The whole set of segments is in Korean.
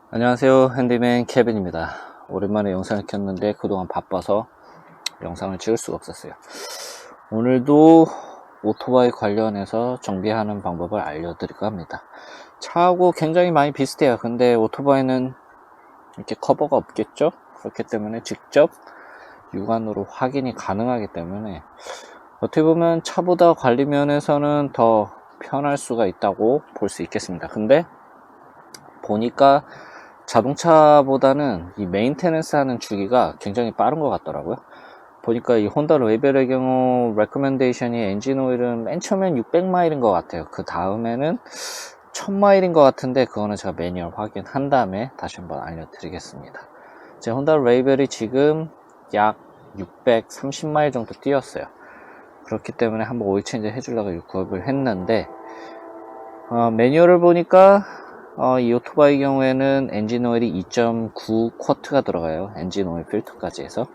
안녕하세요, 핸디맨 케빈입니다. 오랜만에 영상을 켰는데 그동안 바빠서 영상을 찍을 수가 없었어요. 오늘도 오토바이 관련해서 정비하는 방법을 알려드릴까 합니다. 차하고 굉장히 많이 비슷해요. 근데 오토바이는 이렇게 커버가 없겠죠? 그렇기 때문에 직접 육안으로 확인이 가능하기 때문에 어떻게 보면 차보다 관리 면에서는 더 편할 수가 있다고 볼 수 있겠습니다. 근데 보니까 자동차보다는 이 메인테넌스 하는 주기가 굉장히 빠른 것 같더라고요. 보니까 이 혼다 레벨의 경우 레코멘데이션이 엔진 오일은 맨 처음엔 600마일인 것 같아요. 그 다음에는 1000마일인 것 같은데 그거는 제가 매뉴얼 확인한 다음에 다시 한번 알려드리겠습니다. 제 혼다 레벨이 지금 약 630마일 정도 뛰었어요. 그렇기 때문에 한번 오일 체인지 해주려고 구입을 했는데 매뉴얼을 보니까 이 오토바이 경우에는 엔진 오일이 2.9 쿼트가 들어가요. 엔진 오일 필터까지 해서.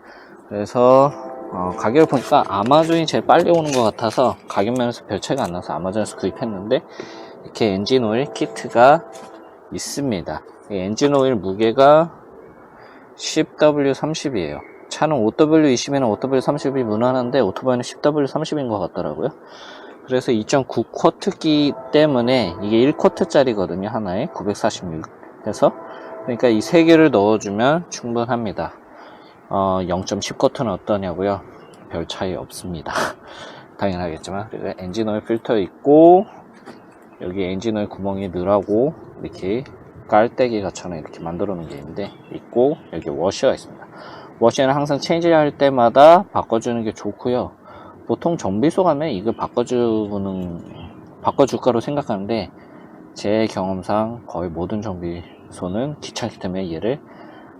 그래서 가격을 보니까 아마존이 제일 빨리 오는 것 같아서 가격 면에서 별 차이가 안 나서 아마존에서 구입했는데 이렇게 엔진 오일 키트가 있습니다. 이 엔진 오일 무게가 10W30이에요. 차는 5W20이나 5W30이 무난한데 오토바이는 10W30인 것 같더라고요. 그래서 2.9 쿼트기 때문에 이게 1쿼트 짜리거든요. 하나에 946 해서. 그러니까 이 3개를 넣어주면 충분합니다. 0.10 쿼트는 어떠냐고요? 별 차이 없습니다. 당연하겠지만. 그리고 엔진 오일 필터 있고 여기 엔진 오일 구멍이 늘하고 이렇게 깔때기 같처럼 이렇게 만들어 놓은 게 있는데 있고 여기 워셔가 있습니다. 워셔는 항상 체인지할 때마다 바꿔주는 게 좋고요. 보통 정비소 가면 이걸 바꿔줄까로 생각하는데 제 경험상 거의 모든 정비소는 귀찮기 때문에 얘를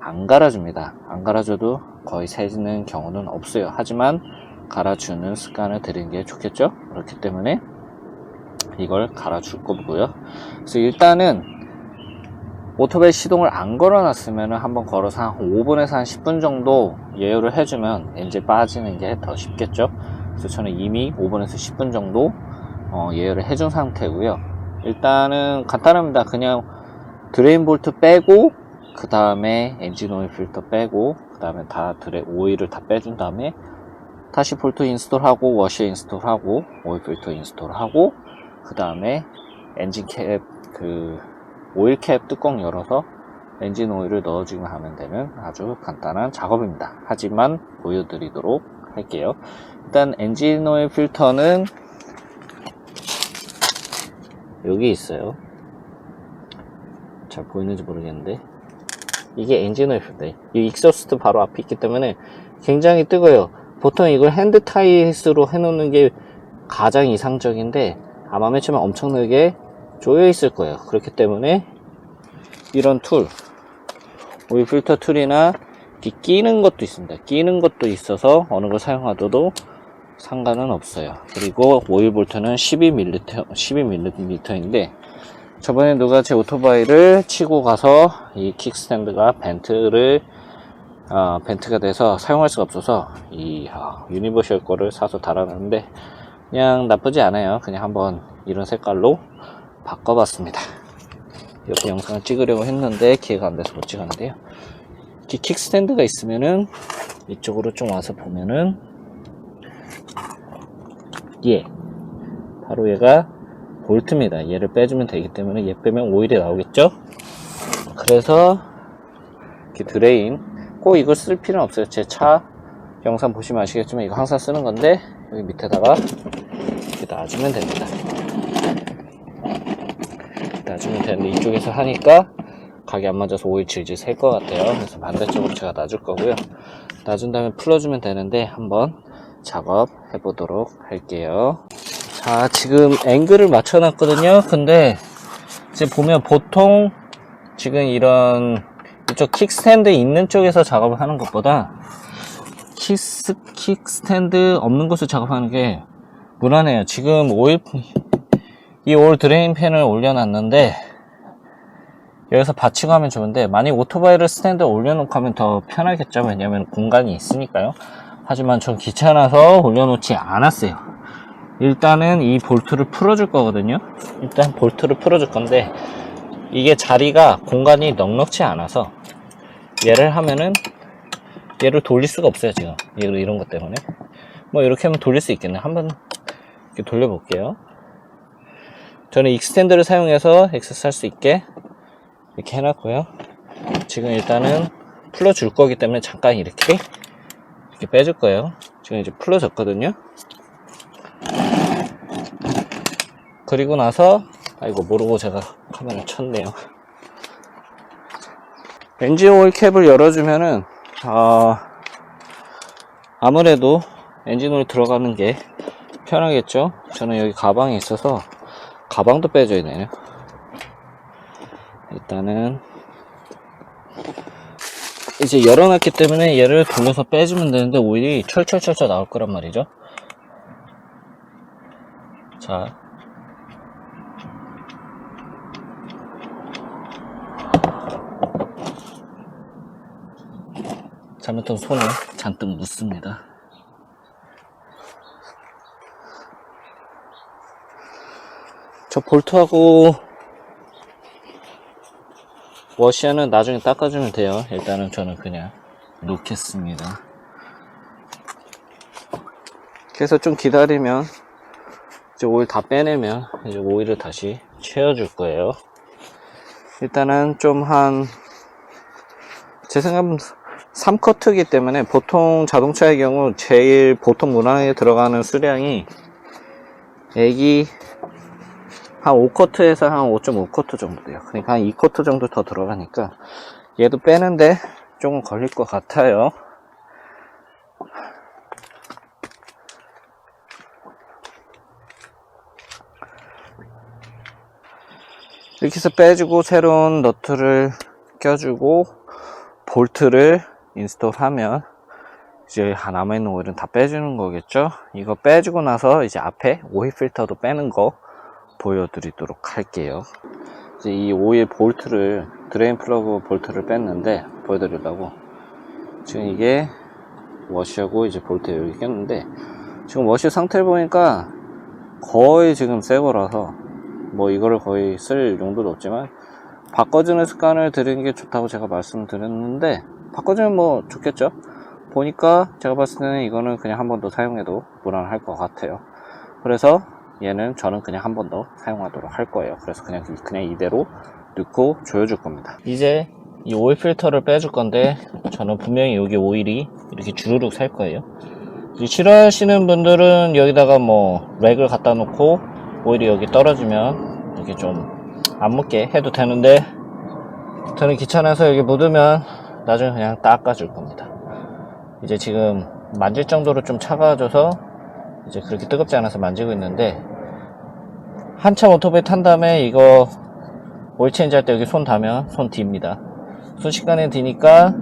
안 갈아줍니다. 안 갈아줘도 거의 새지는 경우는 없어요. 하지만 갈아주는 습관을 들이는 게 좋겠죠? 그렇기 때문에 이걸 갈아줄 거고요. 그래서 일단은 오토바이 시동을 안 걸어놨으면 한번 걸어서 한 5분에서 한 10분 정도 예열을 해주면 엔진 빠지는 게 더 쉽겠죠? 그래서 저는 이미 5분에서 10분 정도 예열을 해준 상태고요. 일단은 간단합니다. 그냥 드레인 볼트 빼고 그 다음에 엔진 오일 필터 빼고 그 다음에 다 오일을 다 빼준 다음에 다시 볼트 인스톨하고 워셔 인스톨하고 오일 필터 인스톨하고 그 다음에 엔진 캡 오일 캡 뚜껑 열어서 엔진 오일을 넣어주기만 하면 되는 아주 간단한 작업입니다. 하지만 보여드리도록 할게요. 일단 엔진 오일 필터는 여기 있어요. 잘 보이는지 모르겠는데 이게 엔진 오일 필터예요. 이 익소스트 바로 앞에 있기 때문에 굉장히 뜨거워요. 보통 이걸 핸드 타잇으로 해놓는 게 가장 이상적인데 아마 맨 처음에 엄청나게 조여 있을 거예요. 그렇기 때문에 이런 툴, 오일 필터 툴이나 끼는 것도 있습니다. 끼는 것도 있어서 어느 걸 사용하셔도 상관은 없어요. 그리고 오일 볼트는 12mm인데 저번에 누가 제 오토바이를 치고 가서 이 킥스탠드가 벤트가 돼서 사용할 수가 없어서 이 유니버셜 거를 사서 달아놨는데 그냥 나쁘지 않아요. 그냥 한번 이런 색깔로 바꿔봤습니다. 옆에 영상을 찍으려고 했는데 기회가 안 돼서 못 찍었는데요. 이렇게 킥스탠드가 있으면은 이쪽으로 좀 와서 보면은 바로 얘가 볼트입니다. 얘를 빼주면 되기 때문에 얘 빼면 오일이 나오겠죠. 그래서 이렇게 드레인 꼭 이걸 쓸 필요는 없어요. 제 차 영상 보시면 아시겠지만 이거 항상 쓰는 건데 여기 밑에다가 이렇게 놔주면 됩니다. 놔주면 되는데 이쪽에서 하니까 각이 안 맞아서 오일 질질 셀 것 같아요. 그래서 반대쪽으로 제가 놔줄 거고요. 놔준 다음에 풀어주면 되는데 한번 작업해 보도록 할게요. 자, 지금 앵글을 맞춰 놨거든요. 근데 지금 보면 보통 지금 이런 이쪽 킥스탠드 있는 쪽에서 작업을 하는 것보다 킥스탠드 없는 곳을 작업하는 게 무난해요. 지금 이 오일 드레인 팬을 올려놨는데 여기서 받치고 하면 좋은데 만약 오토바이를 스탠드에 올려놓고 하면 더 편하겠죠. 왜냐면 공간이 있으니까요. 하지만 전 귀찮아서 올려놓지 않았어요. 일단은 이 볼트를 풀어줄 거거든요. 일단 볼트를 풀어줄 건데 이게 자리가 공간이 넉넉지 않아서 얘를 하면은 얘를 돌릴 수가 없어요. 지금 얘를 이런 것 때문에 뭐 이렇게 하면 돌릴 수 있겠네. 한번 이렇게 돌려볼게요. 저는 익스텐드를 사용해서 액세스 할 수 있게 이렇게 해놨고요. 지금 일단은 풀어줄 거기 때문에 잠깐 이렇게 빼줄 거예요. 지금 이제 풀어졌거든요. 그리고 나서 아이고 모르고 제가 카메라 쳤네요. 엔진 오일 캡을 열어주면은 아무래도 엔진 오일 들어가는 게 편하겠죠. 저는 여기 가방이 있어서 가방도 빼줘야 되네요. 일단은 이제 열어놨기 때문에 얘를 돌려서 빼주면 되는데 오일이 철철철철 나올 거란 말이죠. 자, 잘못하면 손에 잔뜩 묻습니다. 저 볼트하고 워시아는 나중에 닦아주면 돼요. 일단은 저는 그냥 놓겠습니다. 그래서 좀 기다리면 이제 오일 다 빼내면 이제 오일을 다시 채워줄 거예요. 일단은 좀 제 생각은 3커트이기 때문에 보통 자동차의 경우 제일 보통 무난하게 들어가는 수량이 액이 한 5커트에서 한 5.5커트 정도 돼요. 그러니까 한 2커트 정도 더 들어가니까 얘도 빼는데 조금 걸릴 것 같아요. 이렇게 해서 빼주고 새로운 너트를 껴주고 볼트를 인스톨하면 이제 남아있는 오일은 다 빼주는 거겠죠. 이거 빼주고 나서 이제 앞에 오일 필터도 빼는 거 보여드리도록 할게요. 이제 이 오일 볼트를 드레인 플러그 볼트를 뺐는데 보여드리려고 지금 이게 워시하고 이제 볼트 여기 꼈는데 지금 워시 상태를 보니까 거의 지금 새 거라서 뭐 이거를 거의 쓸 용도도 없지만 바꿔주는 습관을 들이는 게 좋다고 제가 말씀드렸는데 바꿔주면 뭐 좋겠죠. 보니까 제가 봤을 때는 이거는 그냥 한 번 더 사용해도 무난할 것 같아요. 그래서 얘는 저는 그냥 한 번 더 사용하도록 할 거예요. 그래서 그냥 이대로 넣고 조여줄 겁니다. 이제 이 오일 필터를 빼줄 건데 저는 분명히 여기 오일이 이렇게 주르륵 살 거예요. 싫어하시는 분들은 여기다가 뭐 렉을 갖다 놓고 오일이 여기 떨어지면 이렇게 좀 안 묻게 해도 되는데 저는 귀찮아서 여기 묻으면 나중에 그냥 닦아줄 겁니다. 이제 지금 만질 정도로 좀 차가워져서 이제 그렇게 뜨겁지 않아서 만지고 있는데 한참 오토바이 탄 다음에 이거 오일 체인지 할 때 여기 손 닿으면 손 딥니다. 순식간에 디니까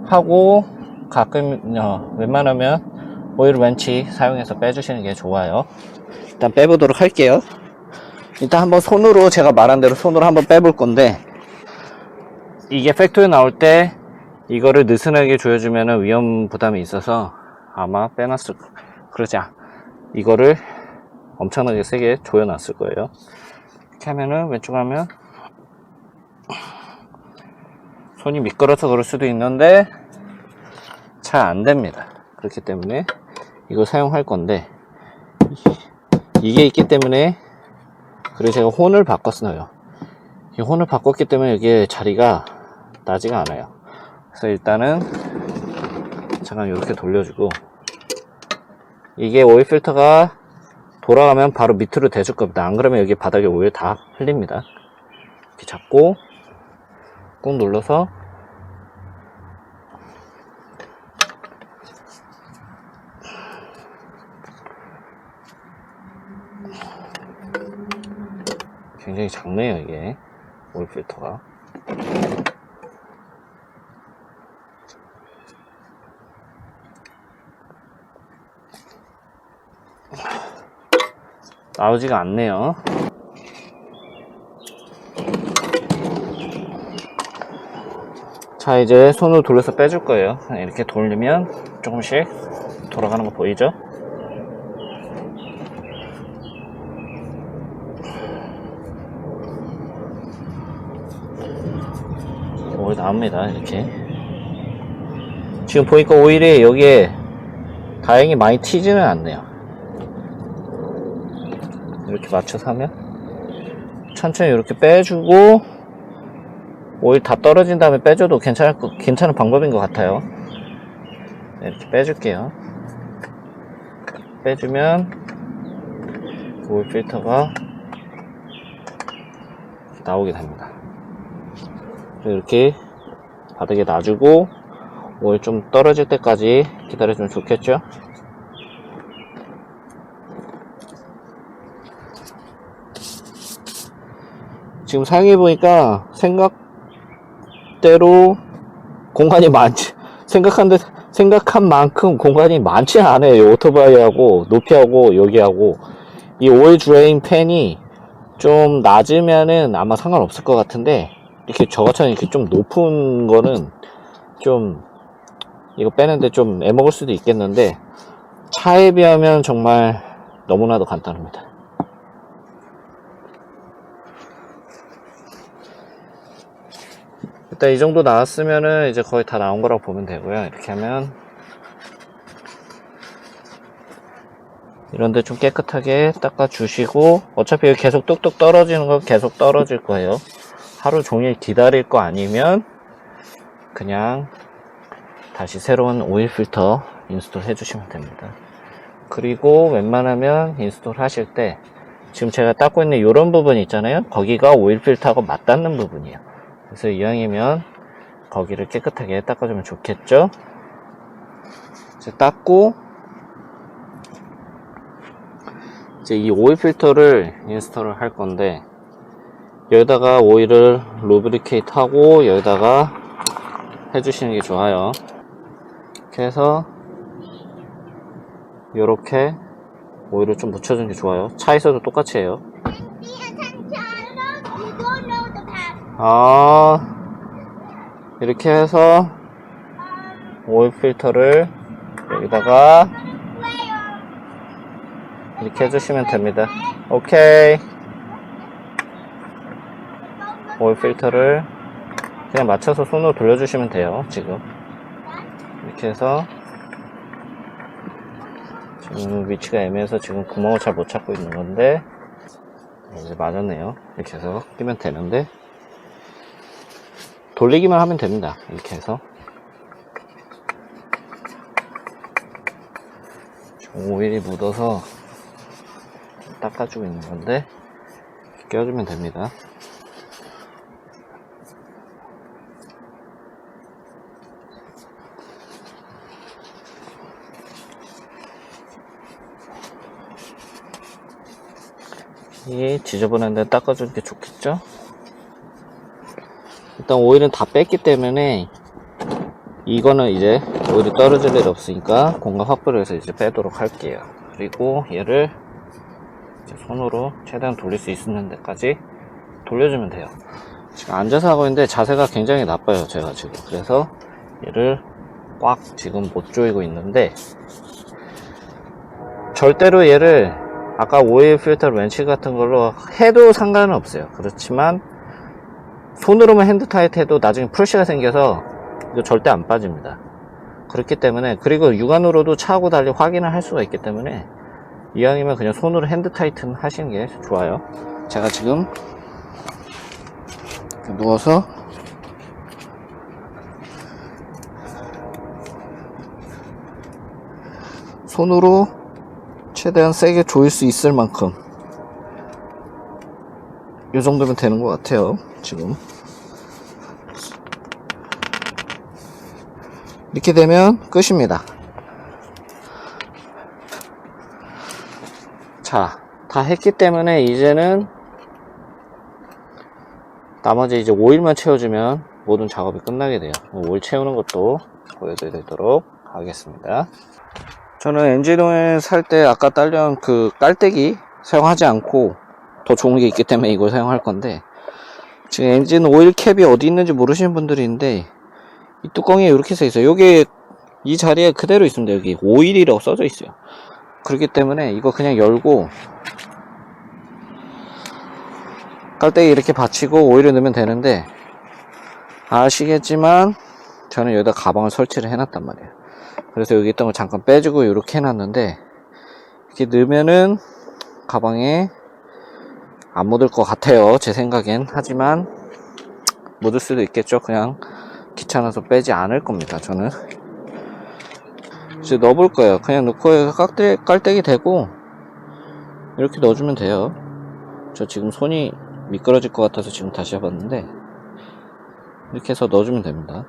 하고 가끔 웬만하면 오일 렌치 사용해서 빼주시는 게 좋아요. 일단 빼보도록 할게요. 일단 한번 손으로 제가 말한 대로 손으로 한번 빼볼 건데 이게 팩토리에 나올 때 이거를 느슨하게 조여주면 위험 부담이 있어서 아마 빼놨을 거예요. 그러자 이거를 엄청나게 세게 조여놨을 거예요. 이렇게 하면은 왼쪽 하면 손이 미끄러서 그럴 수도 있는데 잘 안됩니다. 그렇기 때문에 이걸 사용할 건데 이게 있기 때문에 그리고 제가 혼을 바꿨어요. 이 혼을 바꿨기 때문에 이게 자리가 나지가 않아요. 그래서 일단은 잠깐 이렇게 돌려주고 이게 오일 필터가 돌아가면 바로 밑으로 대줄 겁니다. 안 그러면 여기 바닥에 오일 다 흘립니다. 이렇게 잡고 꾹 눌러서 굉장히 작네요. 이게 오일 필터가 나오지가 않네요. 자, 이제 손으로 돌려서 빼줄 거예요. 이렇게 돌리면 조금씩 돌아가는 거 보이죠? 오일 나옵니다. 이렇게 지금 보니까 오일이 여기에 다행히 많이 튀지는 않네요. 이렇게 맞춰서 하면 천천히 이렇게 빼주고, 오일 다 떨어진 다음에 빼줘도 괜찮은 방법인 것 같아요. 이렇게 빼줄게요. 빼주면 오일 필터가 나오게 됩니다. 이렇게 바닥에 놔주고 오일 좀 떨어질 때까지 기다려주면 좋겠죠. 지금 사용해보니까 생각대로 공간이 생각한 만큼 공간이 많지 않아요. 오토바이하고 높이하고 여기하고. 이 오일 드레인 팬이 좀 낮으면은 아마 상관없을 것 같은데, 이렇게 저것처럼 이렇게 좀 높은 거는 좀 이거 빼는데 좀 애먹을 수도 있겠는데, 차에 비하면 정말 너무나도 간단합니다. 일단 이 정도 나왔으면은 이제 거의 다 나온 거라고 보면 되고요. 이렇게 하면 이런데 좀 깨끗하게 닦아 주시고, 어차피 계속 뚝뚝 떨어지는 건 계속 떨어질 거예요. 하루 종일 기다릴 거 아니면 그냥 다시 새로운 오일 필터 인스톨 해주시면 됩니다. 그리고 웬만하면 인스톨 하실 때 지금 제가 닦고 있는 이런 부분 있잖아요. 거기가 오일 필터하고 맞닿는 부분이에요. 그래서 이왕이면 거기를 깨끗하게 닦아주면 좋겠죠. 이제 닦고 이제 이 오일 필터를 인스톨을 할 건데, 여기다가 오일을 루브리케이트 하고 여기다가 해주시는 게 좋아요. 이렇게 해서 이렇게 오일을 좀 묻혀주는 게 좋아요. 차에서도 똑같이 해요. 이렇게 해서 오일 필터를 여기다가 이렇게 해주시면 됩니다. 오케이. 오일 필터를 그냥 맞춰서 손으로 돌려주시면 돼요. 지금 이렇게 해서, 지금 위치가 애매해서 지금 구멍을 잘 못 찾고 있는 건데, 이제 맞았네요. 이렇게 해서 끼면 되는데, 돌리기만 하면 됩니다. 이렇게 해서 오일이 묻어서 닦아주고 있는 건데, 껴주면 됩니다. 이 지저분한 데 닦아주는 게 좋겠죠? 일단 오일은 다 뺐기 때문에 이거는 이제 오일이 떨어질 일 없으니까 공간 확보를 해서 이제 빼도록 할게요. 그리고 얘를 이제 손으로 최대한 돌릴 수 있는 데까지 돌려주면 돼요. 지금 앉아서 하고 있는데 자세가 굉장히 나빠요, 제가 지금. 그래서 얘를 꽉 지금 못 조이고 있는데, 절대로 얘를 아까 오일 필터 렌치 같은 걸로 해도 상관은 없어요. 그렇지만 손으로만 핸드 타이트 해도 나중에 풀시가 생겨서 이거 절대 안 빠집니다. 그렇기 때문에, 그리고 육안으로도 차하고 달리 확인을 할 수가 있기 때문에 이왕이면 그냥 손으로 핸드 타이트 하시는 게 좋아요. 제가 지금 누워서 손으로 최대한 세게 조일 수 있을 만큼 이 정도면 되는 것 같아요. 지금 이렇게 되면 끝입니다. 자, 다 했기 때문에 이제는 나머지 이제 오일만 채워주면 모든 작업이 끝나게 돼요. 오일 채우는 것도 보여드리도록 하겠습니다. 저는 엔진오일 살 때 아까 딸려온 그 깔때기 사용하지 않고 더 좋은 게 있기 때문에 이걸 사용할 건데, 지금 엔진 오일 캡이 어디 있는지 모르시는 분들이 있는데, 이 뚜껑에 이렇게 써 있어요. 여기 이 자리에 그대로 있습니다. 여기 오일이라고 써져 있어요. 그렇기 때문에 이거 그냥 열고 깔때기 이렇게 받치고 오일을 넣으면 되는데, 아시겠지만 저는 여기다 가방을 설치를 해놨단 말이에요. 그래서 여기 있던 거 잠깐 빼주고 이렇게 해놨는데, 이렇게 넣으면은 가방에 안 묻을 것 같아요, 제 생각엔. 하지만 묻을 수도 있겠죠. 그냥 귀찮아서 빼지 않을 겁니다, 저는. 이제 넣어볼 거예요. 그냥 넣고 깔때기 대고 이렇게 넣어주면 돼요. 저 지금 손이 미끄러질 것 같아서 지금 다시 해봤는데, 이렇게 해서 넣어주면 됩니다.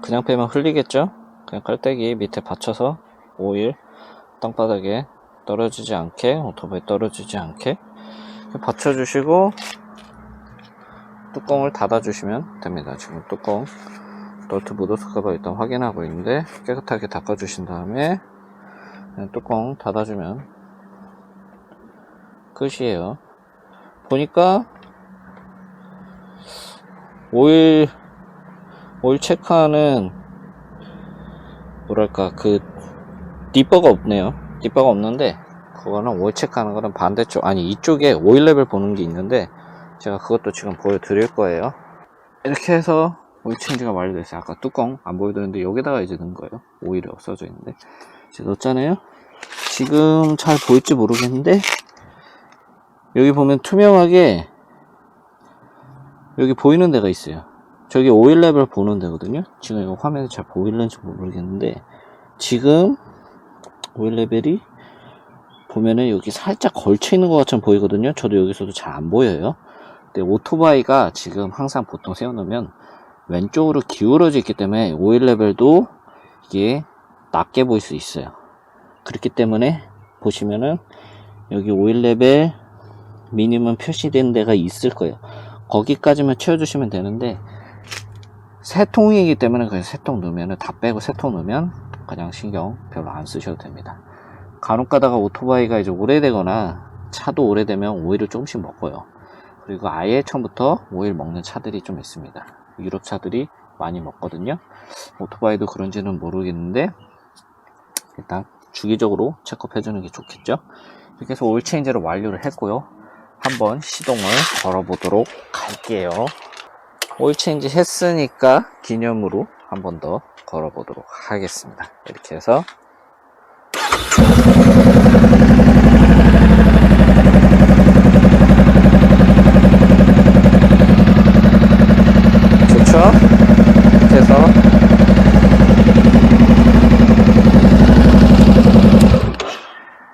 그냥 빼면 흘리겠죠? 그냥 깔때기 밑에 받쳐서 오일 땅바닥에 떨어지지 않게, 오토바이 떨어지지 않게 받쳐주시고 뚜껑을 닫아주시면 됩니다. 지금 뚜껑 널트 무드스커버 일단 확인하고 있는데, 깨끗하게 닦아주신 다음에 그냥 뚜껑 닫아주면 끝이에요. 보니까 오일 체크하는 뭐랄까 그 뒷버가 없네요. 뒷버가 없는데, 그거는 오일 체크하는 거는 반대쪽, 아니 이쪽에 오일 레벨 보는 게 있는데 제가 그것도 지금 보여드릴 거예요. 이렇게 해서 오일 체인지가 완료됐어요. 아까 뚜껑 안 보여드렸는데 여기다가 이제 넣은 거예요. 오일이 없어져 있는데 이제 넣었잖아요. 지금 잘 보일지 모르겠는데 여기 보면 투명하게 여기 보이는 데가 있어요. 저기 오일 레벨 보는 데거든요. 지금 이거 화면에 잘 보이는지 모르겠는데, 지금 오일 레벨이 보면은 여기 살짝 걸쳐 있는 것 같처럼 보이거든요. 저도 여기서도 잘 안 보여요. 근데 오토바이가 지금 항상 보통 세워놓으면 왼쪽으로 기울어져 있기 때문에 오일 레벨도 이게 낮게 보일 수 있어요. 그렇기 때문에 보시면은 여기 오일 레벨 미니멈 표시된 데가 있을 거예요. 거기까지만 채워주시면 되는데, 세 통이기 때문에 그냥 세 통 넣으면 다 빼고 세 통 넣으면 그냥 신경 별로 안 쓰셔도 됩니다. 간혹 가다가 오토바이가 이제 오래되거나 차도 오래되면 오일을 조금씩 먹어요. 그리고 아예 처음부터 오일 먹는 차들이 좀 있습니다. 유럽 차들이 많이 먹거든요. 오토바이도 그런지는 모르겠는데 일단 주기적으로 체크업 해주는 게 좋겠죠. 이렇게 해서 오일 체인지를 완료를 했고요. 한번 시동을 걸어 보도록 할게요. 오일 체인지 했으니까 기념으로 한 번 더 걸어 보도록 하겠습니다. 이렇게 해서 좋죠? 이렇게 해서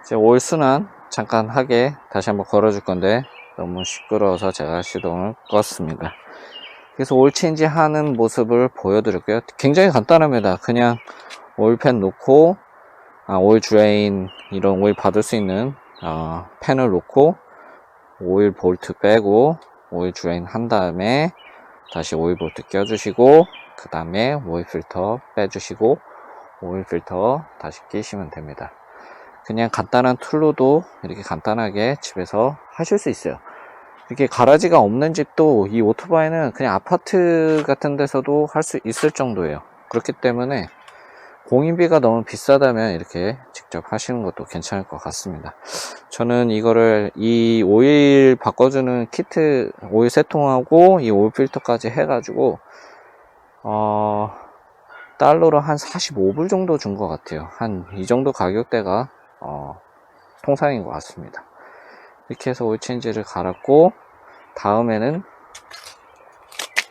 이제 오일 순환 잠깐 하게 다시 한번 걸어 줄 건데 너무 시끄러워서 제가 시동을 껐습니다. 그래서 오일 체인지 하는 모습을 보여드릴게요. 굉장히 간단합니다. 그냥 오일팬 놓고 오일 드레인 이런 오일 받을 수 있는 팬을 놓고 오일 볼트 빼고 오일 드레인 한 다음에 다시 오일 볼트 껴주시고 그 다음에 오일 필터 빼주시고 오일 필터 다시 끼시면 됩니다. 그냥 간단한 툴로도 이렇게 간단하게 집에서 하실 수 있어요. 이렇게 가라지가 없는 집도 이 오토바이는 그냥 아파트 같은 데서도 할 수 있을 정도예요. 그렇기 때문에 공인비가 너무 비싸다면 이렇게 직접 하시는 것도 괜찮을 것 같습니다. 저는 이거를 이 오일 바꿔주는 키트 오일 세통하고 이 오일 필터까지 해가지고 달러로 한 45불 정도 준 것 같아요. 한 이 정도 가격대가 통상인 것 같습니다. 이렇게 해서 오일 체인지를 갈았고, 다음에는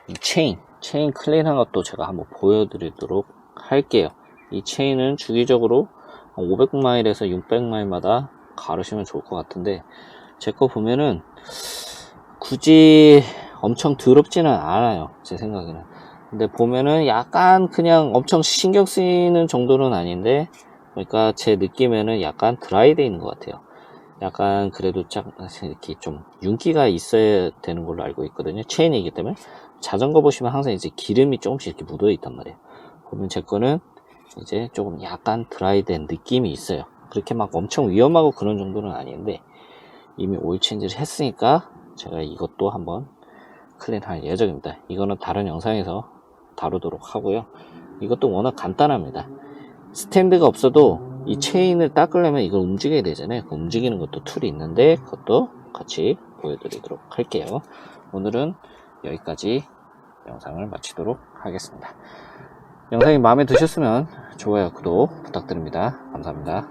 이 체인 클린한 것도 제가 한번 보여드리도록 할게요. 이 체인은 주기적으로 500마일에서 600마일마다 가르시면 좋을 것 같은데, 제 거 보면은 굳이 엄청 더럽지는 않아요, 제 생각에는. 근데 보면은 약간 그냥 엄청 신경 쓰이는 정도는 아닌데, 그러니까 제 느낌에는 약간 드라이 돼 있는 것 같아요. 약간 그래도 이렇게 좀 윤기가 있어야 되는 걸로 알고 있거든요. 체인이기 때문에. 자전거 보시면 항상 이제 기름이 조금씩 이렇게 묻어 있단 말이에요. 보면 제 거는 이제 조금 약간 드라이 된 느낌이 있어요. 그렇게 막 엄청 위험하고 그런 정도는 아닌데, 이미 오일 체인지를 했으니까 제가 이것도 한번 클린할 예정입니다. 이거는 다른 영상에서 다루도록 하고요. 이것도 워낙 간단합니다. 스탠드가 없어도 이 체인을 닦으려면 이걸 움직여야 되잖아요. 그 움직이는 것도 툴이 있는데 그것도 같이 보여드리도록 할게요. 오늘은 여기까지 영상을 마치도록 하겠습니다. 영상이 마음에 드셨으면 좋아요, 구독 부탁드립니다. 감사합니다.